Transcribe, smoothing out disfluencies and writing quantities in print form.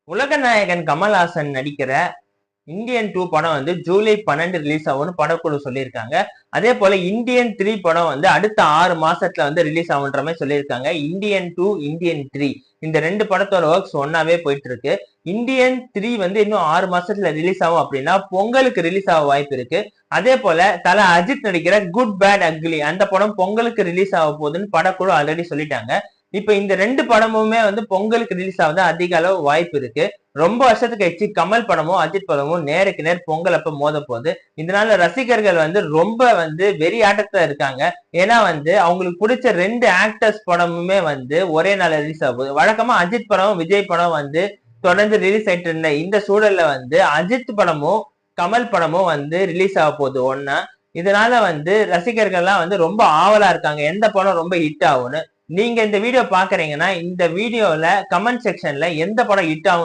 உலக நாயகன் கமல்ஹாசன் நடிக்கிற இந்தியன் 2 படம் வந்து ஜூலை 12 ரிலீஸ் ஆகும்னு படக்குழு சொல்லியிருக்காங்க. அதே போல இந்தியன் 3 படம் வந்து அடுத்த 6 மாசத்துல வந்து ரிலீஸ் ஆகுன்ற மாதிரி சொல்லியிருக்காங்க. இந்தியன் 2, இந்தியன் 3 இந்த ரெண்டு படத்தோட ஒர்க்ஸ் ஒன்னாவே போயிட்டு இருக்கு. இந்தியன் 3 வந்து இன்னும் 6 மாசத்துல ரிலீஸ் ஆகும் அப்படின்னா பொங்கலுக்கு ரிலீஸ் ஆக வாய்ப்பு இருக்கு. அதே போல தல அஜித் நடிக்கிற குட் பேட் அக்லி அந்த படம் பொங்கலுக்கு ரிலீஸ் ஆக போகுதுன்னு படக்குழு ஆல்ரெடி சொல்லிட்டாங்க. இப்ப இந்த ரெண்டு படமுமே வந்து பொங்கலுக்கு ரிலீஸ் ஆகுது அதிக அளவு வாய்ப்பு இருக்கு. ரொம்ப வருஷத்துக்கு கழிச்சு கமல் படமும் அஜித் படமும் நேருக்கு நேர் பொங்கல் அப்ப மோத போகுது. இதனால ரசிகர்கள் வந்து ரொம்ப வந்து வெறி ஆட்டத்துல இருக்காங்க. ஏன்னா வந்து அவங்களுக்கு பிடிச்ச ரெண்டு ஆக்டர்ஸ் படமுமே வந்து ஒரே நாள் ரிலீஸ் ஆக போகுது. வழக்கமா அஜித் படம் விஜய் படம் வந்து தொடர்ந்து ரிலீஸ் ஆயிட்டு இருந்த இந்த சூழல்ல வந்து அஜித் படமும் கமல் படமும் வந்து ரிலீஸ் ஆக போகுது ஒன்னா. இதனால வந்து ரசிகர்கள்லாம் வந்து ரொம்ப ஆவலா இருக்காங்க எந்த படம் ரொம்ப ஹிட் ஆகும்னு. நீங்க இந்த வீடியோ பாக்குறீங்கன்னா இந்த வீடியோல கமெண்ட் செக்ஷன்ல எந்த படம் ஹிட் ஆகும்